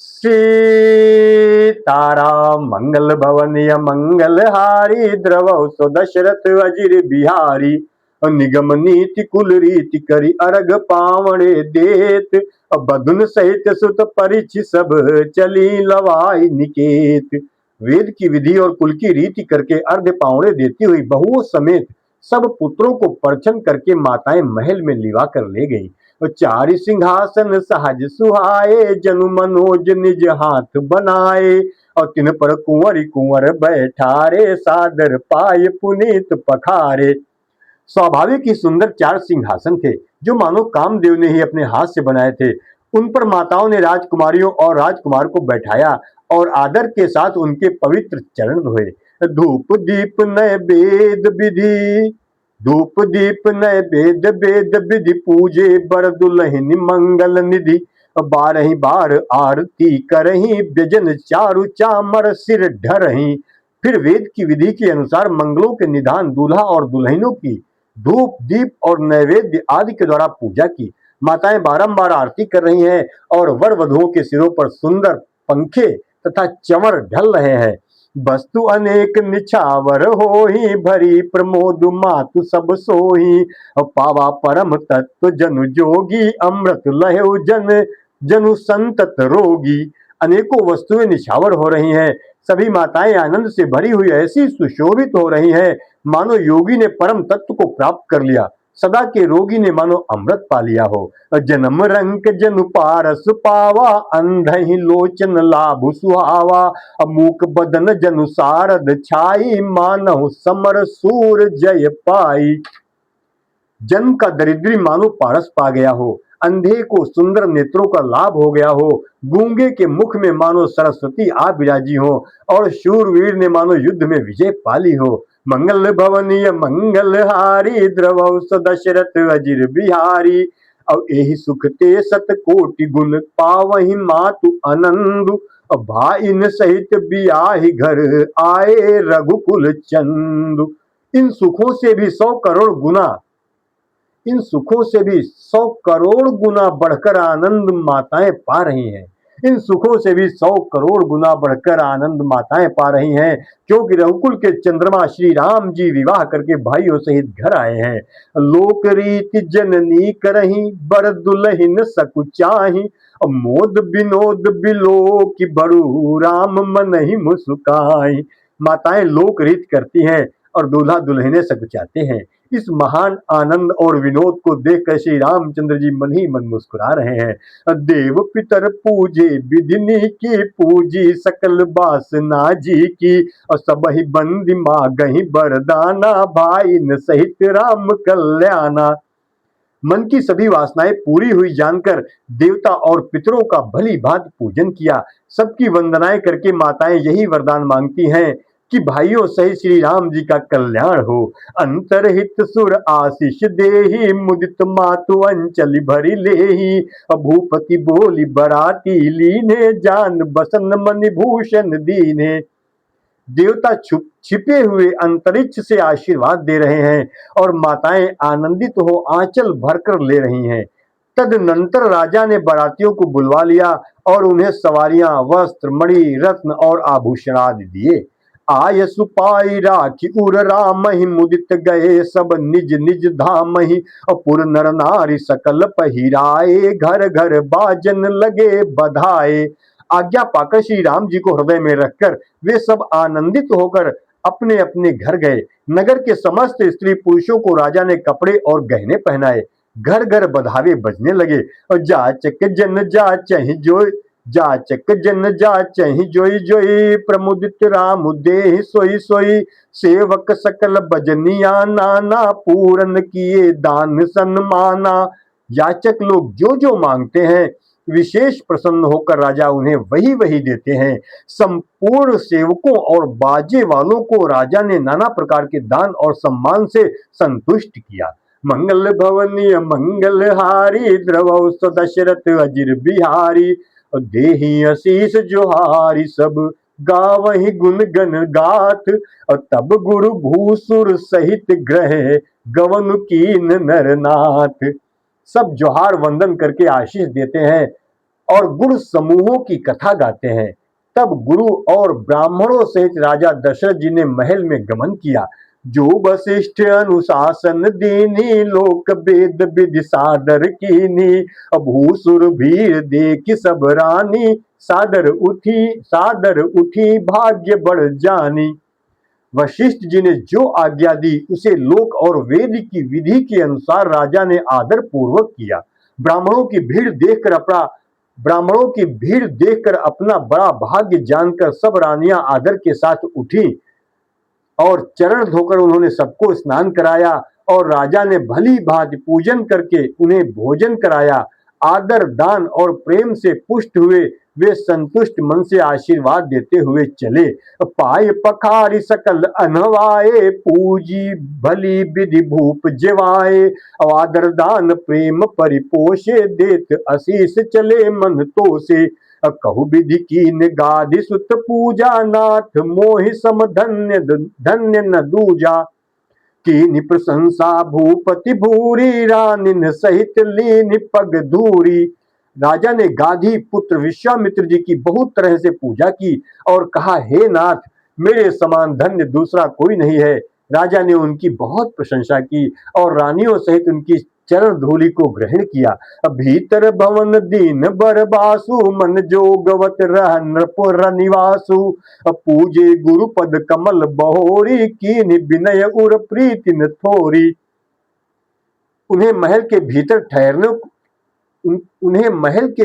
सीताराम मंगल भवनीय मंगल हारी द्रवौ सो दशरथ अजिर बिहारी। निगम नीति कुल रीति करी अरग पावड़े देत। बधुन सहित सुत परिचि सब चली लवाई निकेत। वेद की विधि और कुल की रीति करके अर्घ पावड़े देती हुई बहुओं समेत सब पुत्रों को परछन करके माताएं महल में लिवा कर ले गई। चारि सिंहासन सहज सुहाए जनु मनोज निज हाथ बनाए। और तिन पर कुंवर कुंवर बैठारे सादर पाए पुनीत पखारे। स्वाभाविक ही सुंदर 4 सिंहासन थे जो मानो कामदेव ने ही अपने हाथ से बनाए थे। उन पर माताओं ने राजकुमारियों और राजकुमार को बैठाया और आदर के साथ उनके पवित्र चरण धोए। धूप दीप नय वेद विधि धूप दीप नय वेद वेद विधि पूजे बर दुलहिन मंगल निधि। 12 बार आरती करही व्यजन चारु चामर सिर ढरही। फिर वेद की विधि के अनुसार मंगलों के निधान दूल्हा और दुल्हनों की धूप दीप और नैवेद्य आदि के द्वारा पूजा की। माताएं बारंबार आरती कर रही हैं और वर वधुओं के सिरों पर सुंदर पंखे तथा चंवर ढल रहे हैं। वस्तु अनेक निछावर होही भरी प्रमोद मातु सब सोही। पावा परम तत्व जनु जोगी अमृत लहु जन जनु संतत रोगी। अनेकों वस्तुएं निछावर हो रही हैं। सभी माताएं आनंद से भरी हुई ऐसी सुशोभित हो रही हैं मानो योगी ने परम तत्व को प्राप्त कर लिया, सदा के रोगी ने मानो अमृत पा लिया हो। जन्म रंक जनु पारस पावा अंधहि लोचन लाभ सुहावा। मूक बदन जनु सारद छाई मानहु समर सूर जय पाई। जन्म का दरिद्री मानो पारस पा गया हो, अंधे को सुंदर नेत्रों का लाभ हो गया हो, गूंगे के मुख में मानो सरस्वती आ विराजी हो और शूरवीर ने मानो युद्ध में विजय पाली हो। मंगल भवनीय मंगल हारी द्रवौ स दशरथ अजिर बिहारी। अब यही सुख ते सत कोटि गुण पावहि मातु आनंद। भाइन सहित बियाहि घर आए रघुकुल चंद। इन सुखों से भी 100 करोड़ गुना इन सुखों से भी 100 करोड़ गुना बढ़कर आनंद माताएं पा रही हैं। इन सुखों से भी 100 करोड़ गुना बढ़कर आनंद माताएं पा रही हैं, क्योंकि रघुकुल के चंद्रमा श्री राम जी विवाह करके भाइयों सहित घर आए हैं। लोक रीति जननी करही बर दुलहिन सकुचाही। मोद विनोद बिलो की बड़ू राम मन ही मुस्काई। माताएं लोक रीत करती हैं और दूल्हा दुल्हने सकुचाते हैं। इस महान आनंद और विनोद को देखकर श्री रामचंद्र जी मन ही मन मुस्कुरा रहे हैं। देव पितर पूजे विधिनी की पूजी सकल बासना जी की। और सब ही बंदी मांगहि बरदाना भाई न सहित राम कल्याणा। मन की सभी वासनाएं पूरी हुई जानकर देवता और पितरों का भली भांति पूजन किया। सबकी वंदनाएं करके माताएं यही वरदान मांगती हैं कि भाइयों सहित श्री राम जी का कल्याण हो। अंतरहित सुर आशीष देही मुदित मातु अंचलि भरी लेही। भूपति बोली बराती लीने जान बसन मणि भूषण दीने। देवता छिपे हुए अंतरिक्ष से आशीर्वाद दे रहे हैं और माताएं आनंदित हो आंचल भरकर ले रही हैं। तदनंतर राजा ने बारातियों को बुलवा लिया और उन्हें सवारियां वस्त्र मणि रत्न और आभूषण आदि दिए। आय सुपाई राखी उर राम ही मुदित गए सब निज निज धाम ही। पुर नर नारी सकल पहिराए घर घर बाजन लगे बधाए। आज्ञा पाकर श्री राम जी को हृदय में रखकर वे सब आनंदित होकर अपने अपने घर गए। नगर के समस्त स्त्री पुरुषों को राजा ने कपड़े और गहने पहनाए। घर घर बधावे बजने लगे और जाचक जन जाचहि जोई जाचक जन जाचहि जोई जोई। प्रमुदित राम देहि सोई सोई। सेवक सकल बजनिया नाना पूरन किए दान सन्माना। याचक लोग जो जो मांगते हैं विशेष प्रसन्न होकर राजा उन्हें वही वही देते हैं। संपूर्ण सेवकों और बाजे वालों को राजा ने नाना प्रकार के दान और सम्मान से संतुष्ट किया। मंगल भवनीय मंगल हारी द्रवौ स दशरथ अजिर बिहारी। देहि आशीष जोहारी सब गावहि गुण गण गाथ। तब गुरु भूसुर सहित ग्रह गवन कीन नरनाथ। सब जोहार वंदन करके आशीष देते हैं और गुरु समूहों की कथा गाते हैं। तब गुरु और ब्राह्मणों सहित राजा दशरथ जी ने महल में गमन किया। जो वशिष्ठ अनुशासन दीनी, लोक वेद विधि सादर कीनी। भूसुर भीर देख सब रानी, सादर उठी भाग्य बढ़ जानी। वशिष्ठ जी ने जो आज्ञा दी उसे लोक और वेद की विधि के अनुसार राजा ने आदर पूर्वक किया। ब्राह्मणों की भीड़ देखकर अपना बड़ा भाग्य जानकर सब रानियां आदर के साथ उठी और चरण धोकर उन्होंने सबको स्नान कराया और राजा ने भली भांति पूजन करके उन्हें भोजन कराया। आदर, दान और प्रेम से पुष्ट हुए वे संतुष्ट मन से आशीर्वाद देते हुए चले। पाय पखारी सकल अनवाए, पूजी भली विधि भूप जेवाए। आदर दान प्रेम परिपोषे, देत आशीष चले मन तो से। कहु विधि कीन गाधि सुत पूजा, नाथ मोहि सम धन्य धन्य न दूजा। कीनि प्रशंसा भूपति भूरी, रानिन सहित लीन पग धूरी। राजा ने गाधी पुत्र विश्वामित्र जी की बहुत तरह से पूजा की और कहा, हे नाथ, मेरे समान धन्य दूसरा कोई नहीं है। राजा ने उनकी बहुत प्रशंसा की और रानियों सहित उनकी चरण धूलि को ग्रहण किया। भीतर भवन दीन बर बासु, मन जोगवत रह नृपुर निवासु। पूजे गुरु पद कमल बहोरी, कीनि विनय उर प्रीति न थोरी। उन्हें महल के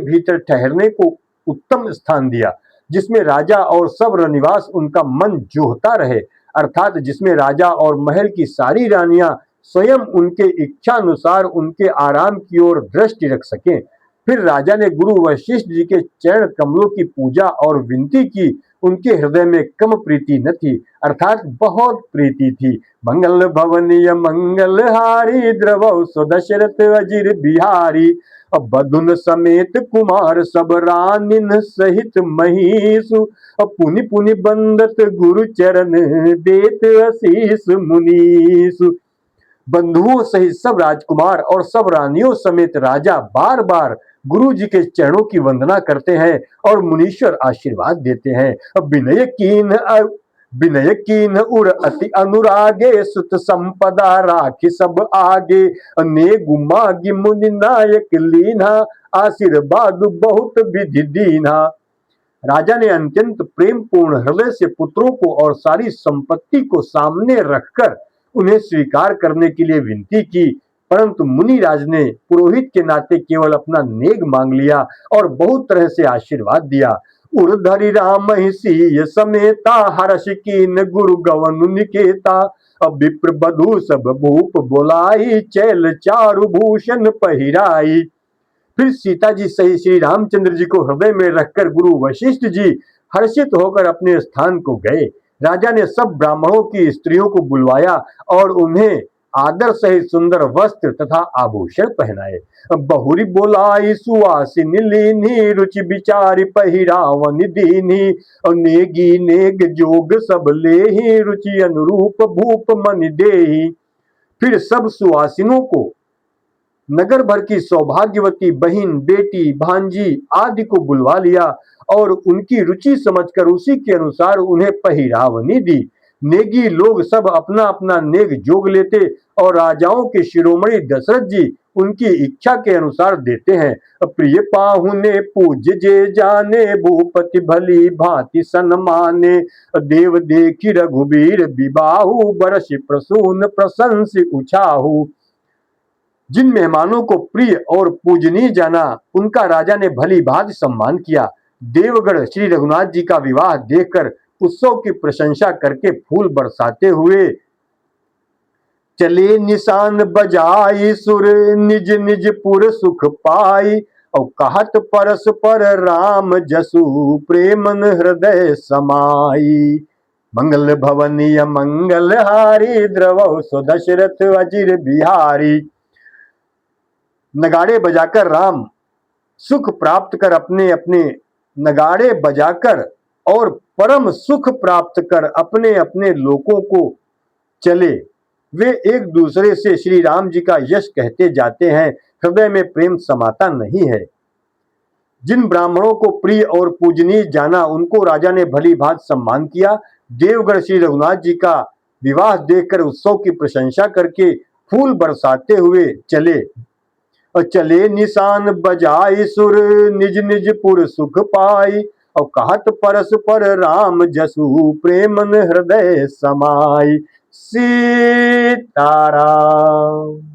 भीतर ठहरने को उत्तम स्थान दिया, जिसमें राजा और सब रनिवास उनका मन जोहता रहे, अर्थात जिसमें राजा और महल की सारी रानियां स्वयं उनके इच्छानुसार उनके आराम की ओर दृष्टि रख सकें। फिर राजा ने गुरु वशिष्ठ जी के चरण कमलों की पूजा और विनती की। उनके हृदय में कम प्रीति न थी, अर्थात बहुत प्रीति थी। मंगल भवनीय मंगल हारी, द्रवौ सो दशरथ अजिर बिहारी। बधुन समेत कुमार सब, रानिन सहित महिषु। पुनि पुनि बंदत गुरु चरण, देत आशीष मुनीषु। बंधुओं सहित सब राजकुमार और सब रानियों समेत राजा बार बार गुरु जी के चरणों की वंदना करते हैं और मुनीश्वर आशीर्वाद देते हैं। विनय कीन उर अति अनुरागे, सुत संपदा राखी सब आगे। ने गुमागी मुनि नायक लीना, आशीर्वाद बहुत विधि दीना। राजा ने अत्यंत प्रेम पूर्ण हृदय से पुत्रों को और सारी संपत्ति को सामने रखकर उन्हें स्वीकार करने के लिए विनती की, परंतु मुनिराज ने पुरोहित के नाते केवल अपना नेग मांग लिया और बहुत तरह से आशीर्वाद दिया। उर्धरि राम हिसी समेता, हर्ष कीन गुरु गवन निकेता। विप्र बधु सब भूप बोलाई, चैल चारु भूषण पहिराई। फिर सीता जी सही श्री रामचंद्र जी को हृदय में रखकर गुरु वशिष्ठ जी हर्षित होकर अपने स्थान को गए। राजा ने सब ब्राह्मणों की स्त्रियों को बुलवाया और उन्हें आदर सहित सुंदर वस्त्र तथा आभूषण पहनाए। बहुरी बोलाई सुवासिनी लीनी, रुचि विचारी पहिरावन दीनी। नेगी नेग जोग सब लेहि, रुचि अनुरूप भूप मन देहि। फिर सब सुवासिनों को, नगर भर की सौभाग्यवती बहन, बेटी, भांजी आदि को बुलवा लिया और उनकी रुचि समझकर उसी के अनुसार उन्हें पहिरावनी दी। नेगी लोग सब अपना अपना नेग जोग लेते और राजाओं के शिरोमणि दशरथ जी उनकी इच्छा के अनुसार देते हैं। प्रिय पाहुने पूज्य जे जाने, भूपति भली भांति सन्माने। देव देखी रघुबीर विबाहु, बरसि प्रसून प्रशंस उछाहु। जिन मेहमानों को प्रिय और पूजनीय जाना, उनका राजा ने भली भांति सम्मान किया। देवगढ़ श्री रघुनाथ जी का विवाह देखकर उत्सव की प्रशंसा करके फूल बरसाते हुए चले निशान बजाई, सुर निज निज पुर सुख पाई। और कहत परस्पर राम जसु, प्रेमन हृदय समाई। मंगल भवनीय मंगल हारी, द्रवौ सो दशरथ अजिर बिहारी। नगाड़े बजाकर राम सुख प्राप्त कर नगाड़े बजाकर और परम सुख प्राप्त कर अपने अपने लोकों को चले। वे एक दूसरे से श्री राम जी का यश कहते जाते हैं, हृदय में प्रेम समाता नहीं है। जिन ब्राह्मणों को प्रिय और पूजनीय जाना, उनको राजा ने भली भांति सम्मान किया। देवगढ़ श्री रघुनाथ जी का विवाह देखकर उत्सव की प्रशंसा करके फूल बरसाते हुए चले। और चले निशान बजाई सुर, निज निज पुर सुख पाई। और कहत परस्पर राम जसु, प्रेमन हृदय समाई। सीताराम।